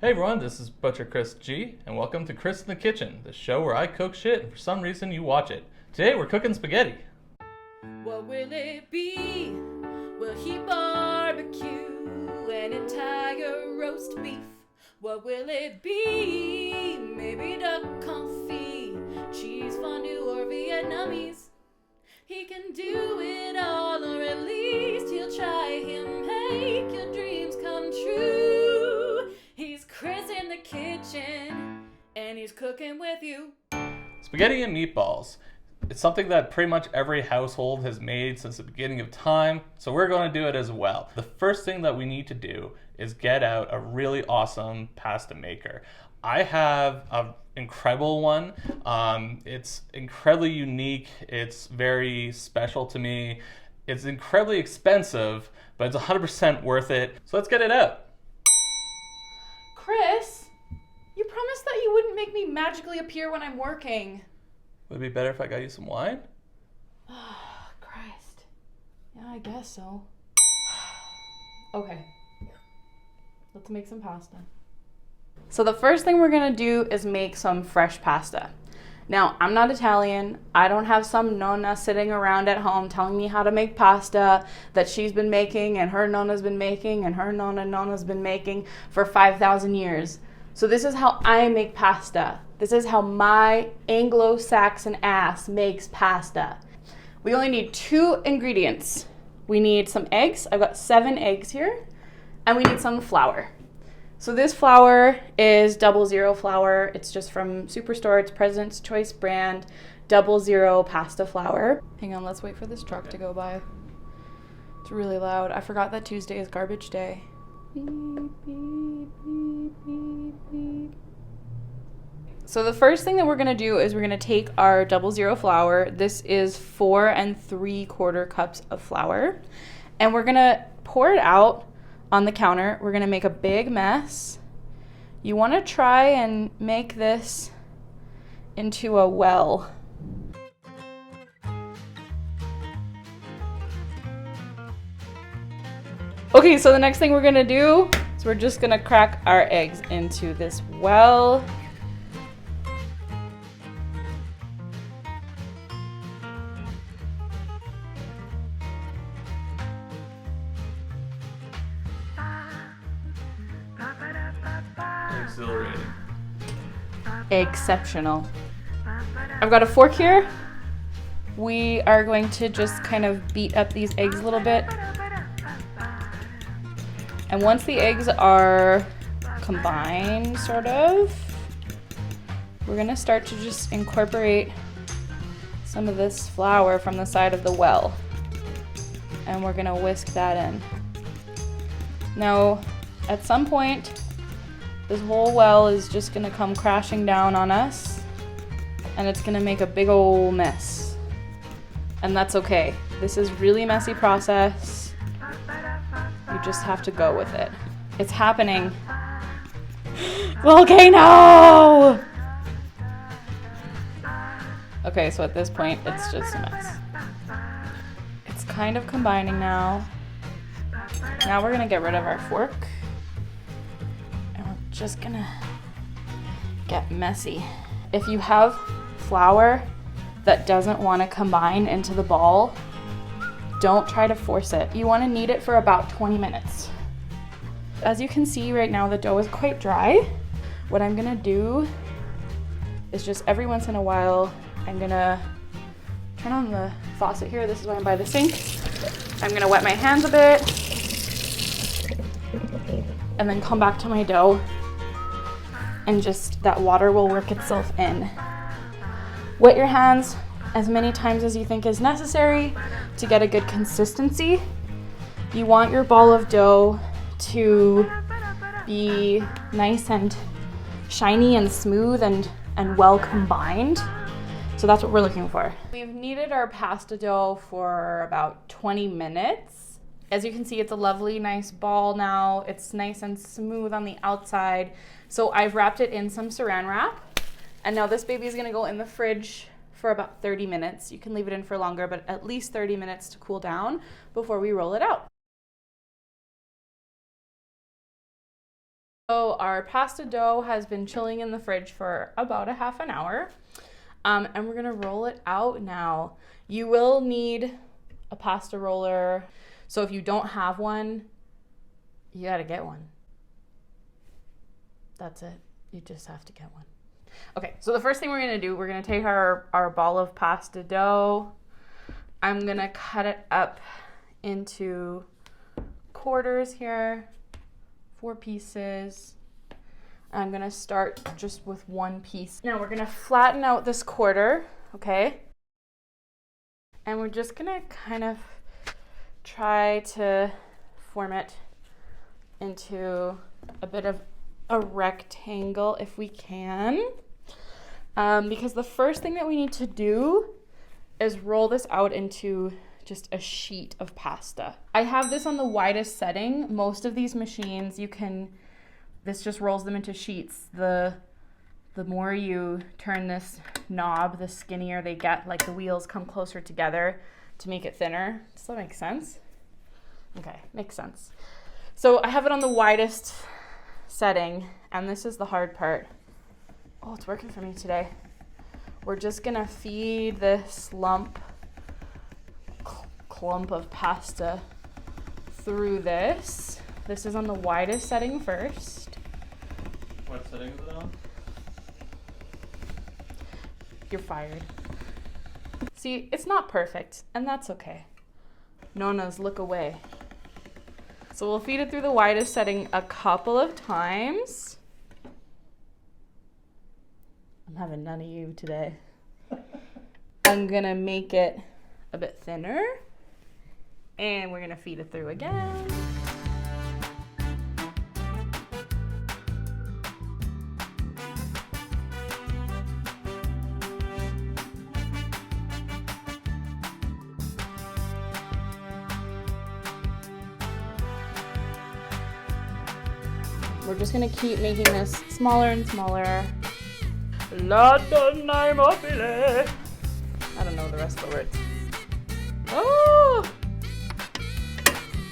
Hey everyone, this is Butcher Chris G, and welcome to Chris in the Kitchen, the show where I cook shit and for some reason you watch it. Today we're cooking spaghetti. What will it be? Will he barbecue an entire roast beef? What will it be? Maybe duck confit, cheese fondue or Vietnamese. He can do it all, or at least he'll try. He'll make your dreams come true. He's Chris in the kitchen, and he's cooking with you. Spaghetti and meatballs. It's something that pretty much every household has made since the beginning of time, so we're going to do it as well. The first thing that we need to do is get out a really awesome pasta maker. I have an incredible one. It's incredibly unique. It's very special to me. It's incredibly expensive, but it's 100% worth it. So let's get it out. Chris, you promised that you wouldn't make me magically appear when I'm working. Would it be better if I got you some wine? Oh, Christ. Yeah, I guess so. Okay. Let's make some pasta. So the first thing we're gonna do is make some fresh pasta. Now, I'm not Italian. I don't have some nonna sitting around at home telling me how to make pasta that she's been making and her nonna's been making and her nonna's been making for 5,000 years. So this is how I make pasta. This is how my Anglo-Saxon ass makes pasta. We only need 2 ingredients. We need some eggs. I've got 7 eggs here. And we need some flour. So this flour is 00 flour. It's just from Superstore. It's President's Choice brand, 00 pasta flour. Hang on, let's wait for this truck to go by. It's really loud. I forgot that Tuesday is garbage day. Beep, beep, beep, beep, beep. So the first thing that we're gonna do is we're gonna take our 00 flour. This is 4 3/4 cups of flour. And we're gonna pour it out on the counter. We're gonna make a big mess. You wanna try and make this into a well. Okay, so the next thing we're gonna do is we're just gonna crack our eggs into this well. Exhilarating. Exceptional. I've got a fork here. We are going to just kind of beat up these eggs a little bit. And once the eggs are combined, sort of, we're gonna start to just incorporate some of this flour from the side of the well. And we're gonna whisk that in. Now, at some point, this whole well is just gonna come crashing down on us, and it's gonna make a big old mess. And that's okay. This is really messy process. You just have to go with it. It's happening. Volcano! Okay, so at this point, it's just a mess. It's kind of combining now. Now we're gonna get rid of our fork. Just gonna get messy. If you have flour that doesn't want to combine into the ball, don't try to force it. You want to knead it for about 20 minutes. As you can see right now, the dough is quite dry. What I'm gonna do is just every once in a while, I'm gonna turn on the faucet here. This is why I'm by the sink. I'm gonna wet my hands a bit and then come back to my dough. And just that water will work itself in. Wet your hands as many times as you think is necessary to get a good consistency. You want your ball of dough to be nice and shiny and smooth and well combined. So that's what we're looking for. We've kneaded our pasta dough for about 20 minutes. As you can see, it's a lovely, nice ball now. It's nice and smooth on the outside. So I've wrapped it in some saran wrap. And now this baby is gonna go in the fridge for about 30 minutes. You can leave it in for longer, but at least 30 minutes to cool down before we roll it out. So our pasta dough has been chilling in the fridge for about a half an hour. And we're gonna roll it out now. You will need a pasta roller. So if you don't have one, you gotta get one. That's it. You just have to get one. Okay, so the first thing we're gonna do, we're gonna take our ball of pasta dough. I'm gonna cut it up into quarters here, 4 pieces. I'm gonna start just with 1 piece. Now we're gonna flatten out this quarter, okay? And we're just gonna kind of try to form it into a bit of a rectangle if we can. Because the first thing that we need to do is roll this out into just a sheet of pasta. I have this on the widest setting. Most of these machines, this just rolls them into sheets. The more you turn this knob, the skinnier they get, like the wheels come closer together to make it thinner. Does that make sense? Okay, makes sense. So I have it on the widest setting, and this is the hard part. Oh, it's working for me today. We're just gonna feed this clump of pasta through this. This is on the widest setting first. What setting is it on? You're fired. See, it's not perfect, and that's okay. Nona's look away. So we'll feed it through the widest setting a couple of times. I'm having none of you today. I'm gonna make it a bit thinner, and we're gonna feed it through again. We're just gonna keep making this smaller and smaller. I don't know the rest of the words. Oh!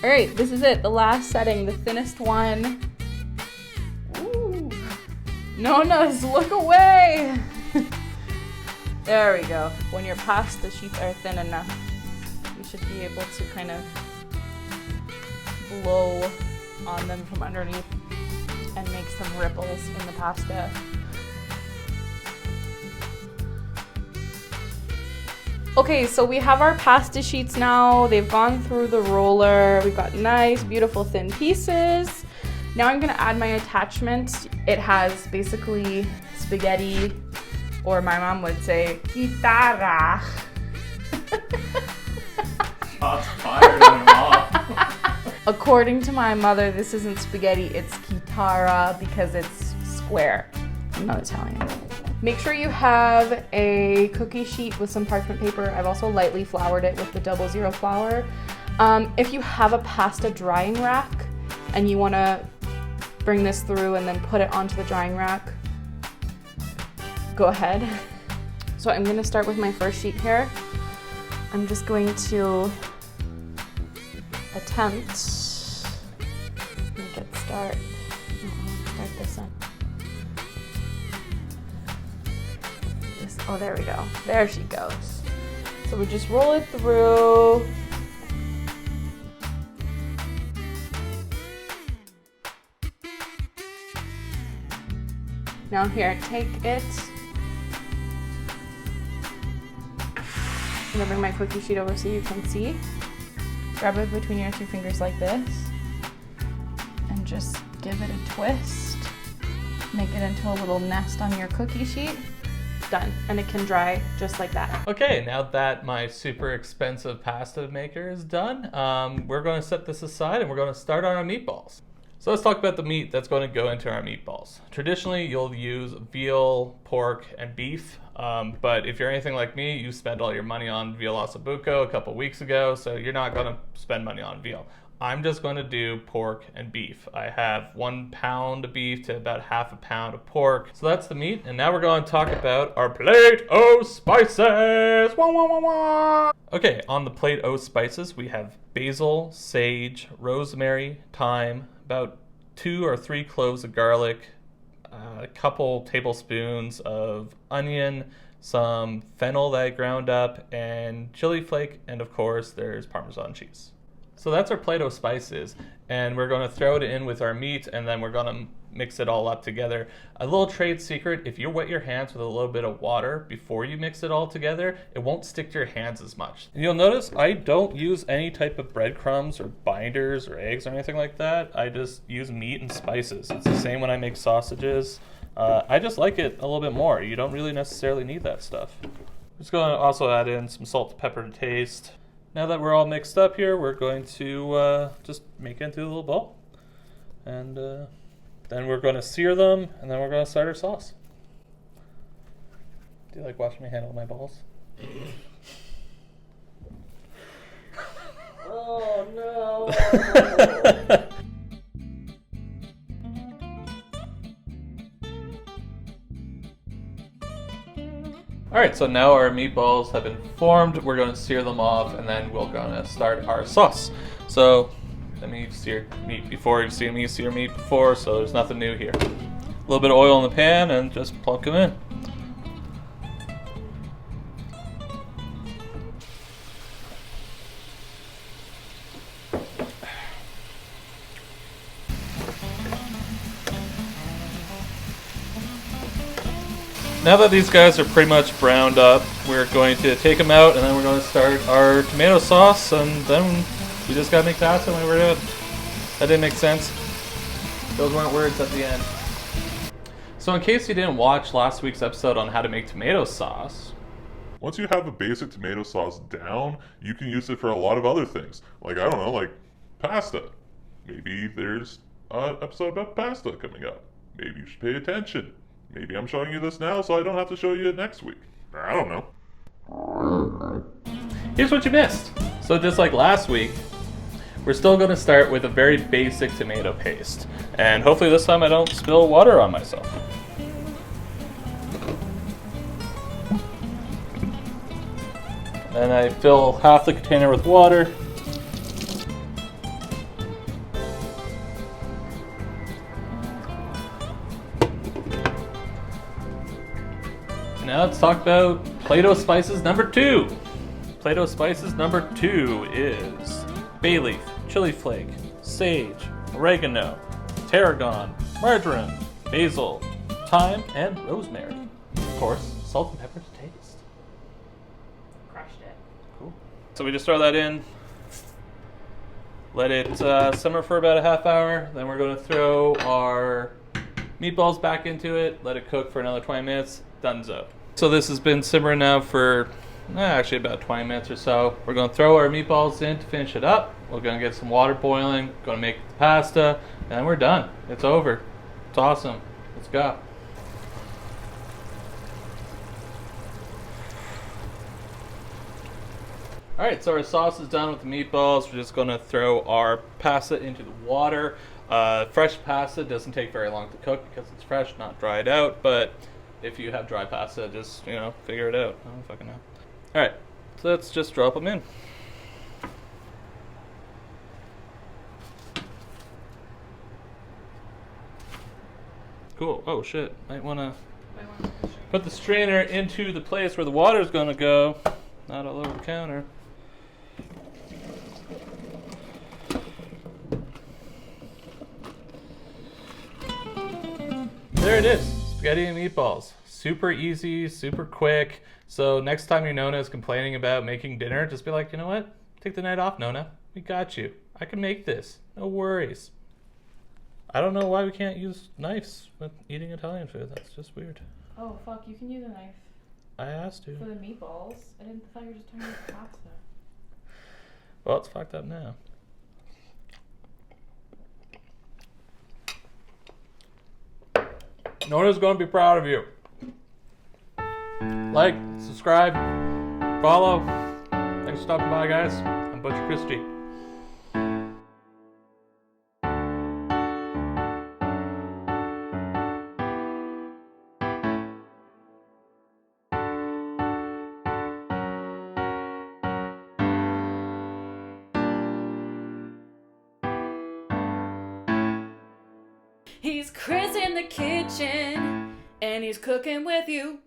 All right, this is it, the last setting, the thinnest one. Ooh. Nona's, look away! There we go. When your pasta sheets are thin enough, you should be able to kind of blow on them from underneath and make some ripples in the pasta. Okay, so we have our pasta sheets now. They've gone through the roller. We've got nice, beautiful, thin pieces. Now I'm gonna add my attachment. It has basically spaghetti, or my mom would say, guitarra. Shots fired on mom. According to my mother, this isn't spaghetti, it's chitarra because it's square. I'm not Italian. Make sure you have a cookie sheet with some parchment paper. I've also lightly floured it with the 00 flour. If you have a pasta drying rack and you wanna bring this through and then put it onto the drying rack, go ahead. So I'm gonna start with my first sheet here. I'm just going to attempt, make it start this one. Oh, there we go. There she goes. So we just roll it through. Now here, take it. I'm gonna bring my cookie sheet over so you can see. Grab it between your 2 fingers like this. And just give it a twist. Make it into a little nest on your cookie sheet. Done, and it can dry just like that. Okay, now that my super expensive pasta maker is done, we're going to set this aside and we're going to start on our meatballs. So let's talk about the meat that's going to go into our meatballs. Traditionally, you'll use veal, pork, and beef, but if you're anything like me, you spent all your money on veal ossobuco a couple weeks ago, so you're not going to spend money on veal. I'm just going to do pork and beef. I have 1 pound of beef to about ½ a pound of pork. So that's the meat. And now we're going to talk about our plate o' spices. Wah, wah, wah, wah. Okay, on the plate o' spices, we have basil, sage, rosemary, thyme, about 2 or 3 cloves of garlic, a couple tablespoons of onion, some fennel that I ground up, and chili flake, and of course there's Parmesan cheese. So that's our Play-Doh spices, and we're going to throw it in with our meat, and then we're going to mix it all up together. A little trade secret: if you wet your hands with a little bit of water before you mix it all together, it won't stick to your hands as much. And you'll notice I don't use any type of breadcrumbs or binders or eggs or anything like that. I just use meat and spices. It's the same when I make sausages. I just like it a little bit more. You don't really necessarily need that stuff. I'm just going to also add in some salt and pepper to taste. Now that we're all mixed up here, we're going to just make it into a little bowl. And then we're going to sear them, and then we're going to start our sauce. Do you like watching me handle my balls? Oh no! Alright, so now our meatballs have been formed. We're going to sear them off, and then we're going to start our sauce. So, I mean, you've seared meat before, you've seen me sear meat before, so there's nothing new here. A little bit of oil in the pan, and just plunk them in. Now that these guys are pretty much browned up, we're going to take them out, and then we're going to start our tomato sauce, and then we just gotta make pasta when we're done. That didn't make sense. Those weren't words at the end. So in case you didn't watch last week's episode on how to make tomato sauce, once you have a basic tomato sauce down, you can use it for a lot of other things. Like, I don't know, like pasta. Maybe there's an episode about pasta coming up. Maybe you should pay attention. Maybe I'm showing you this now so I don't have to show you it next week. I don't know. here's what you missed. So just like last week, we're still going to start with a very basic tomato paste. And hopefully this time I don't spill water on myself. Then I fill half the container with water. Now let's talk about Play-Doh spices number 2. Play-Doh spices number 2 is bay leaf, chili flake, sage, oregano, tarragon, marjoram, basil, thyme, and rosemary. Of course, salt and pepper to taste. Crushed it. Cool. So we just throw that in, let it simmer for about a half hour. Then we're going to throw our meatballs back into it, let it cook for another 20 minutes. Donezo. So this has been simmering now for actually about 20 minutes or so. We're going to throw our meatballs in to finish it up. We're going to get some water boiling, going to make the pasta, and then we're done. It's over. It's awesome. Let's go. Alright, so our sauce is done with the meatballs. We're just going to throw our pasta into the water. Fresh pasta doesn't take very long to cook because it's fresh, not dried out, but if you have dry pasta, just, figure it out. I don't fucking know. Alright, so let's just drop them in. Cool. Oh shit. Might want to put the strainer into the place where the water's going to go, not all over the counter. There it is. Spaghetti and meatballs. Super easy, super quick. So next time your Nona is complaining about making dinner, just be like, you know what? Take the night off, Nona. We got you. I can make this. No worries. I don't know why we can't use knives with eating Italian food. That's just weird. Oh, fuck. You can use a knife. I asked to. For the meatballs. I thought you were just talking about pasta. Well, it's fucked up now. Nona's going to be proud of you. Like, subscribe, follow. Thanks for stopping by, guys. I'm Butcher Christie. He's Chris in the kitchen, and he's cooking with you.